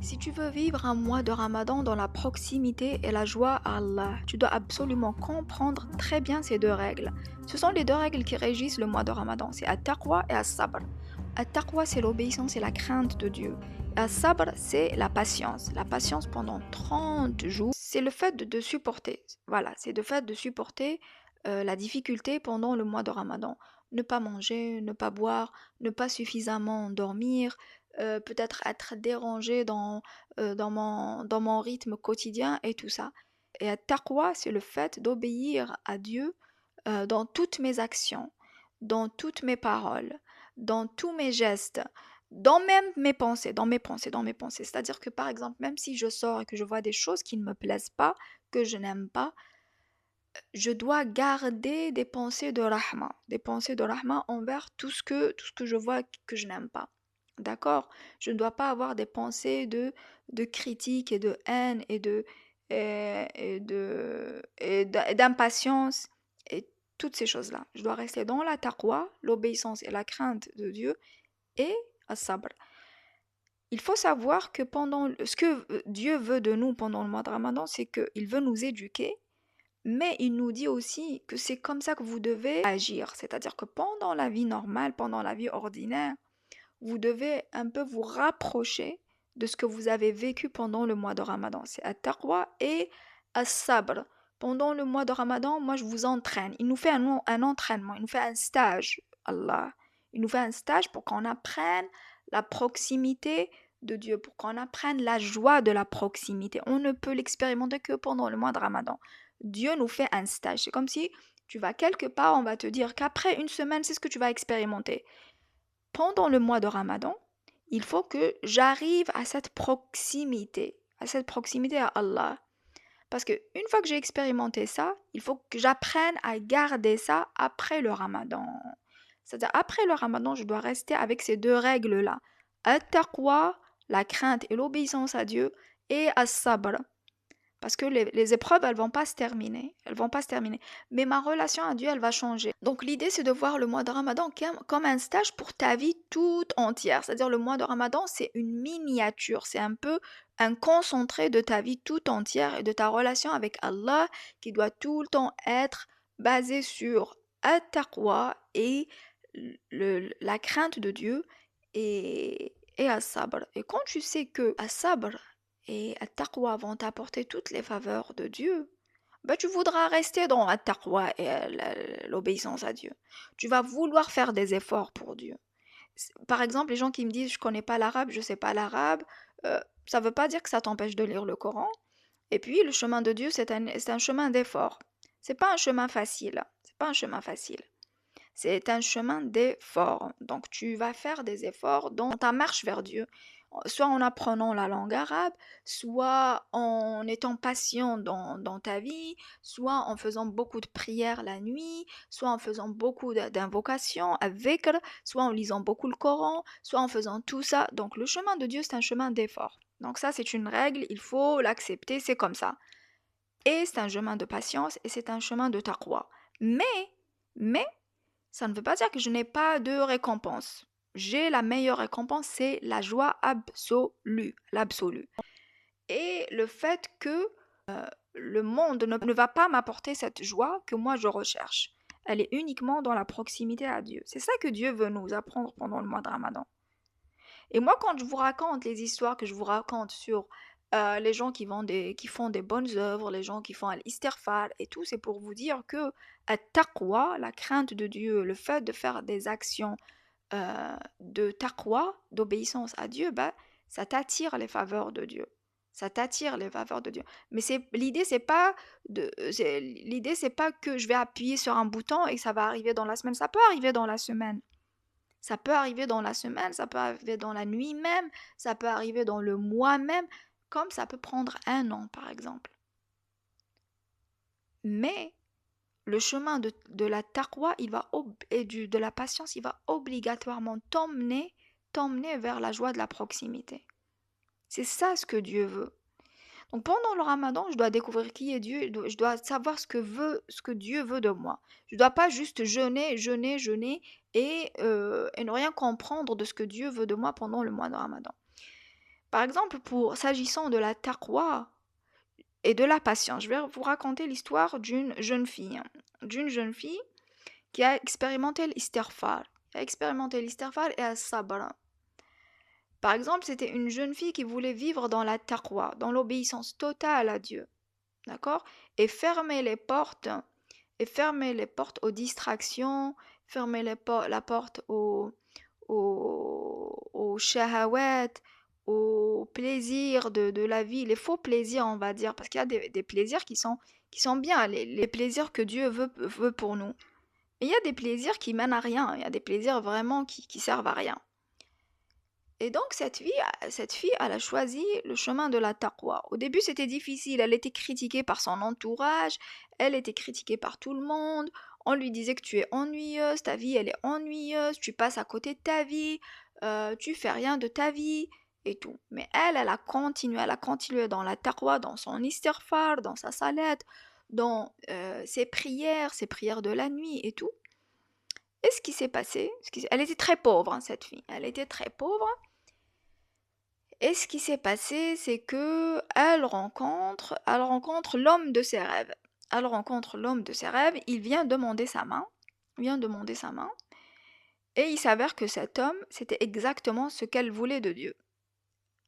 Si tu veux vivre un mois de Ramadan dans la proximité et la joie à Allah, tu dois absolument comprendre très bien ces deux règles. Ce sont les deux règles qui régissent le mois de Ramadan, c'est At-Taqwa et As-Sabr. At-Taqwa, c'est l'obéissance et la crainte de Dieu. As-Sabr, c'est la patience. La patience pendant 30 jours, c'est le fait de supporter. Voilà, c'est le fait de supporter la difficulté pendant le mois de Ramadan. Ne pas manger, ne pas boire, ne pas suffisamment dormir, peut-être être dérangé dans mon rythme quotidien et tout ça. Et taqwa, c'est le fait d'obéir à Dieu dans toutes mes actions, dans toutes mes paroles, dans tous mes gestes, dans même mes pensées, dans mes pensées, dans mes pensées. C'est-à-dire que par exemple, même si je sors et que je vois des choses qui ne me plaisent pas, que je n'aime pas, je dois garder des pensées de rahma envers tout ce que je vois que je n'aime pas. D'accord? Je ne dois pas avoir des pensées de critique et de haine et d'impatience et toutes ces choses-là. Je dois rester dans la taqwa, l'obéissance et la crainte de Dieu et as-sabr. Il faut savoir que ce que Dieu veut de nous pendant le mois de Ramadan, c'est qu'il veut nous éduquer, mais il nous dit aussi que c'est comme ça que vous devez agir. C'est-à-dire que pendant la vie normale, pendant la vie ordinaire, vous devez un peu vous rapprocher de ce que vous avez vécu pendant le mois de Ramadan. C'est at-taqwa et as-sabr. Pendant le mois de Ramadan, moi je vous entraîne. Il nous fait un entraînement, il nous fait un stage, Allah. Il nous fait un stage pour qu'on apprenne la proximité de Dieu, pour qu'on apprenne la joie de la proximité. On ne peut l'expérimenter que pendant le mois de Ramadan. Dieu nous fait un stage. C'est comme si tu vas quelque part, on va te dire qu'après une semaine, c'est ce que tu vas expérimenter. Pendant le mois de Ramadan, il faut que j'arrive à cette proximité à Allah. Parce que une fois que j'ai expérimenté ça, il faut que j'apprenne à garder ça après le Ramadan. C'est-à-dire après le Ramadan, je dois rester avec ces deux règles-là. At-taqwa, la crainte et l'obéissance à Dieu, et as-sabr, parce que les épreuves, elles vont pas se terminer. Elles vont pas se terminer. Mais ma relation à Dieu, elle va changer. Donc l'idée, c'est de voir le mois de Ramadan comme un stage pour ta vie toute entière. C'est-à-dire le mois de Ramadan, c'est une miniature. C'est un peu un concentré de ta vie toute entière et de ta relation avec Allah qui doit tout le temps être basée sur at-taqwa et la crainte de Dieu et as-sabr. Et quand tu sais que as-sabr et at-taqwa vont t'apporter toutes les faveurs de Dieu, bah, tu voudras rester dans at-taqwa et l'obéissance à Dieu. Tu vas vouloir faire des efforts pour Dieu. Par exemple, les gens qui me disent je connais pas l'arabe, je sais pas l'arabe, ça veut pas dire que ça t'empêche de lire le Coran. Et puis le chemin de Dieu, c'est un chemin d'effort. C'est pas un chemin facile. C'est pas un chemin facile. C'est un chemin d'effort. Donc tu vas faire des efforts dans ta marche vers Dieu, soit en apprenant la langue arabe, soit en étant patient dans ta vie, soit en faisant beaucoup de prières la nuit, soit en faisant beaucoup d'invocations avec, soit en lisant beaucoup le Coran, soit en faisant tout ça. Donc le chemin de Dieu, c'est un chemin d'effort. Donc ça, c'est une règle, il faut l'accepter, c'est comme ça. Et c'est un chemin de patience et c'est un chemin de taqwa. Mais, ça ne veut pas dire que je n'ai pas de récompense. J'ai la meilleure récompense, c'est la joie absolue, l'absolu. Et le fait que le monde ne va pas m'apporter cette joie que moi je recherche. Elle est uniquement dans la proximité à Dieu. C'est ça que Dieu veut nous apprendre pendant le mois de Ramadan. Et moi, quand je vous raconte les histoires que je vous raconte sur les gens qui font des bonnes œuvres, les gens qui font l'istighfar et tout, c'est pour vous dire que taqwa, la crainte de Dieu, le fait de faire des actions de taqwa, d'obéissance à Dieu, bah, ça t'attire les faveurs de Dieu. Ça t'attire les faveurs de Dieu. Mais l'idée, c'est pas que je vais appuyer sur un bouton et que ça va arriver dans la semaine. Ça peut arriver dans la semaine. Ça peut arriver dans la semaine, ça peut arriver dans la nuit même, ça peut arriver dans le mois même, comme ça peut prendre un an, par exemple. Mais le chemin de la taqwa de la patience, il va obligatoirement t'emmener vers la joie de la proximité. C'est ça ce que Dieu veut. Donc pendant le Ramadan, je dois découvrir qui est Dieu, je dois savoir ce que Dieu veut de moi. Je ne dois pas juste jeûner, jeûner, jeûner et ne rien comprendre de ce que Dieu veut de moi pendant le mois de Ramadan. Par exemple, s'agissant de la taqwa et de la patience, je vais vous raconter l'histoire d'une jeune fille qui a expérimenté l'istighfar, et as-sabr. Par exemple, c'était une jeune fille qui voulait vivre dans la taqwa, dans l'obéissance totale à Dieu, d'accord? Et fermer les portes aux distractions, fermer la porte aux shahawat, aux plaisirs de la vie, les faux plaisirs, on va dire, parce qu'il y a des plaisirs qui sont bien, les plaisirs que Dieu veut pour nous. Et il y a des plaisirs qui mènent à rien, il y a des plaisirs vraiment qui servent à rien. Et donc cette fille, elle a choisi le chemin de la taqwa. Au début, c'était difficile, elle était critiquée par son entourage, elle était critiquée par tout le monde. On lui disait que tu es ennuyeuse, ta vie elle est ennuyeuse, tu passes à côté de ta vie, tu fais rien de ta vie et tout. Mais elle elle a continué dans la taqwa, dans son istighfar, dans sa salade, dans ses prières de la nuit et tout. Et ce qui s'est passé, elle était très pauvre, hein, cette fille, elle était très pauvre. Et ce qui s'est passé, c'est que elle rencontre l'homme de ses rêves. Elle rencontre l'homme de ses rêves, il vient demander sa main, et il s'avère que cet homme, c'était exactement ce qu'elle voulait de Dieu.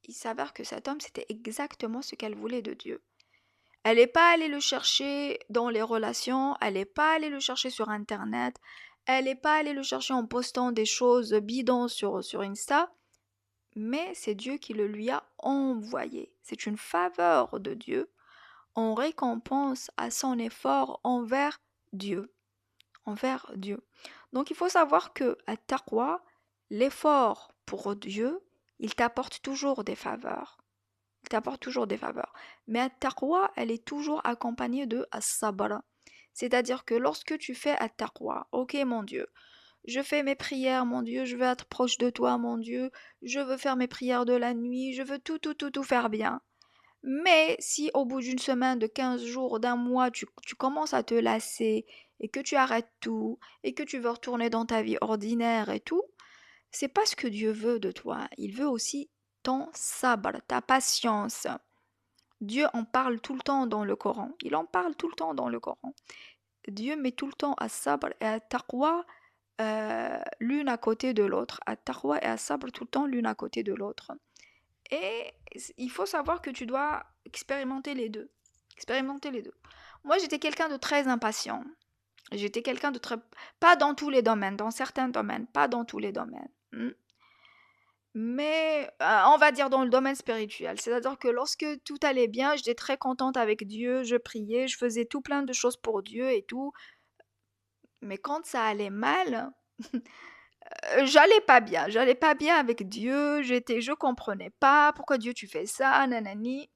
Il s'avère que cet homme, c'était exactement ce qu'elle voulait de Dieu. Elle n'est pas allée le chercher dans les relations, elle n'est pas allée le chercher sur Internet, elle n'est pas allée le chercher en postant des choses bidons sur Insta. Mais c'est Dieu qui le lui a envoyé. C'est une faveur de Dieu en récompense à son effort envers Dieu. Envers Dieu. Donc il faut savoir que à taqwa, l'effort pour Dieu, il t'apporte toujours des faveurs. Il t'apporte toujours des faveurs. Mais à taqwa, elle est toujours accompagnée de as-sabr. C'est-à-dire que lorsque tu fais à taqwa, ok mon Dieu, je fais mes prières, mon Dieu, je veux être proche de toi, mon Dieu, je veux faire mes prières de la nuit, je veux tout faire bien. Mais si au bout d'une semaine, de 15 jours, d'un mois, tu commences à te lasser et que tu arrêtes tout et que tu veux retourner dans ta vie ordinaire et tout, c'est pas ce que Dieu veut de toi. Il veut aussi ton sabr, ta patience. Dieu en parle tout le temps dans le Coran. Il en parle tout le temps dans le Coran. Dieu met tout le temps à sabr et à taqwa l'une à côté de l'autre, à taqwa et à sabr tout le temps l'une à côté de l'autre. Et il faut savoir que tu dois expérimenter les deux. Expérimenter les deux. Moi, j'étais quelqu'un de très impatient. J'étais quelqu'un de très... Pas dans tous les domaines, dans certains domaines, pas dans tous les domaines. Mais on va dire dans le domaine spirituel. C'est-à-dire que lorsque tout allait bien, j'étais très contente avec Dieu, je priais, je faisais tout plein de choses pour Dieu et tout. Mais quand ça allait mal, j'allais pas bien avec Dieu, je comprenais pas pourquoi Dieu tu fais ça, nanani.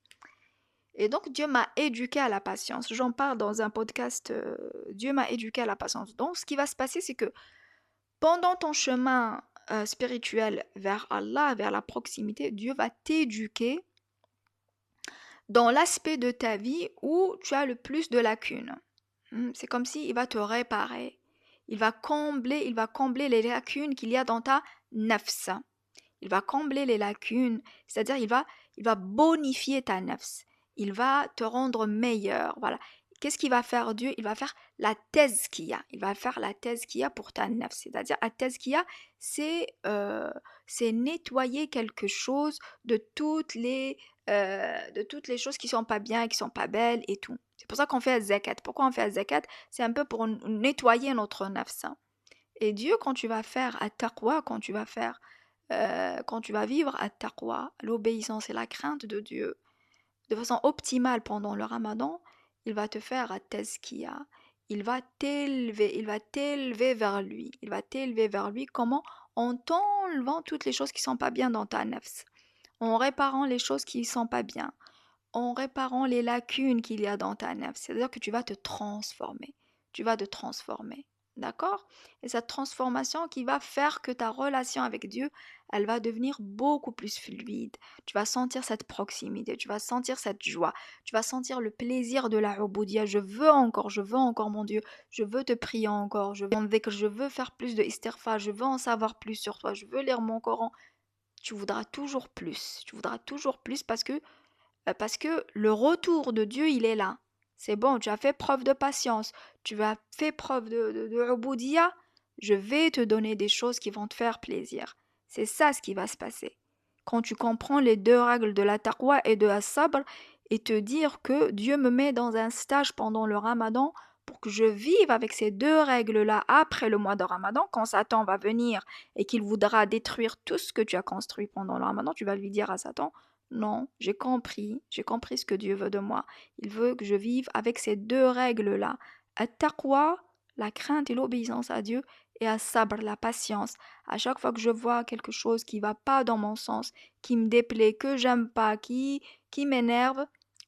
Et donc Dieu m'a éduqué à la patience. J'en parle dans un podcast, Dieu m'a éduqué à la patience. Donc ce qui va se passer, c'est que pendant ton chemin spirituel vers Allah, vers la proximité, Dieu va t'éduquer dans l'aspect de ta vie où tu as le plus de lacunes. C'est comme s'il va te réparer. Il va combler les lacunes qu'il y a dans ta nafs. Il va combler les lacunes, c'est-à-dire il va bonifier ta nafs. Il va te rendre meilleur. Voilà. Qu'est-ce qu'il va faire Dieu? Il va faire la tazkiya. Il va faire la tazkiya pour ta nafs. C'est-à-dire la tazkiya, c'est nettoyer quelque chose de toutes les choses qui sont pas bien, qui sont pas belles et tout. C'est pour ça qu'on fait la zakat. Pourquoi on fait la zakat? C'est un peu pour nettoyer notre nafs. Et Dieu, quand tu vas faire à taqwa, quand tu vas vivre à taqwa, l'obéissance et la crainte de Dieu, de façon optimale pendant le ramadan, il va te faire à tazkiya. Il va t'élever vers lui. Il va t'élever vers lui comment? En t'enlevant toutes les choses qui sont pas bien dans ta nafs, en réparant les choses qui sont pas bien, en réparant les lacunes qu'il y a dans ta nefs. C'est-à-dire que tu vas te transformer. Tu vas te transformer. D'accord? Et cette transformation qui va faire que ta relation avec Dieu, elle va devenir beaucoup plus fluide. Tu vas sentir cette proximité, tu vas sentir cette joie, tu vas sentir le plaisir de la ubudiyya. Je veux encore mon Dieu, je veux te prier encore, je veux faire plus de istighfar, je veux en savoir plus sur toi, je veux lire mon Coran. tu voudras toujours plus. Tu voudras toujours plus parce que le retour de Dieu, il est là. C'est bon, tu as fait preuve de patience, tu as fait preuve de ubudiyya, je vais te donner des choses qui vont te faire plaisir. C'est ça ce qui va se passer. Quand tu comprends les deux règles de la taqwa et de as-sabr et te dire que Dieu me met dans un stage pendant le Ramadan pour que je vive avec ces deux règles-là après le mois de Ramadan, quand Satan va venir et qu'il voudra détruire tout ce que tu as construit pendant le Ramadan, tu vas lui dire à Satan, non, j'ai compris ce que Dieu veut de moi. Il veut que je vive avec ces deux règles-là. At-taqwa, la crainte et l'obéissance à Dieu, et as-sabr, la patience. À chaque fois que je vois quelque chose qui va pas dans mon sens, qui me déplaît, que j'aime pas, qui m'énerve,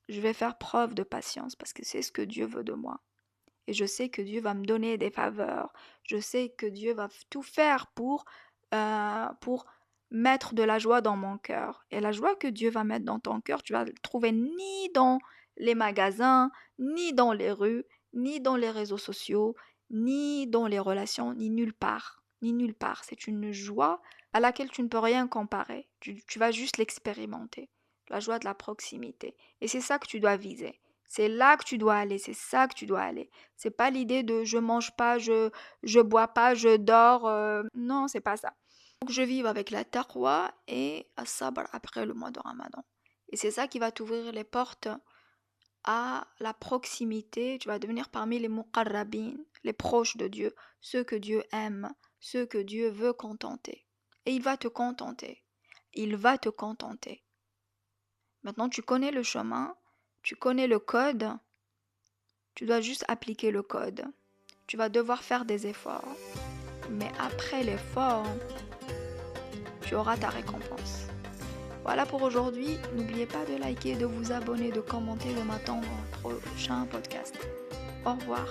je vais faire preuve de patience parce que c'est ce que Dieu veut de moi. Et je sais que Dieu va me donner des faveurs. Je sais que Dieu va tout faire pour mettre de la joie dans mon cœur. Et la joie que Dieu va mettre dans ton cœur, tu vas le trouver ni dans les magasins, ni dans les rues, ni dans les réseaux sociaux, ni dans les relations, ni nulle part. Ni nulle part. C'est une joie à laquelle tu ne peux rien comparer. Tu vas juste l'expérimenter. La joie de la proximité. Et c'est ça que tu dois viser. C'est là que tu dois aller, c'est ça que tu dois aller. C'est pas l'idée de je mange pas, je bois pas, je dors. Non, c'est pas ça. Donc je vive avec la taqwa et as-sabr après le mois de Ramadan. Et c'est ça qui va t'ouvrir les portes à la proximité. Tu vas devenir parmi les muqarrabin, les proches de Dieu, ceux que Dieu aime, ceux que Dieu veut contenter. Et il va te contenter. Il va te contenter. Maintenant, tu connais le chemin, tu connais le code, tu dois juste appliquer le code. Tu vas devoir faire des efforts. Mais après l'effort, tu auras ta récompense. Voilà pour aujourd'hui. N'oubliez pas de liker, de vous abonner, de commenter, de m'attendre au prochain podcast. Au revoir.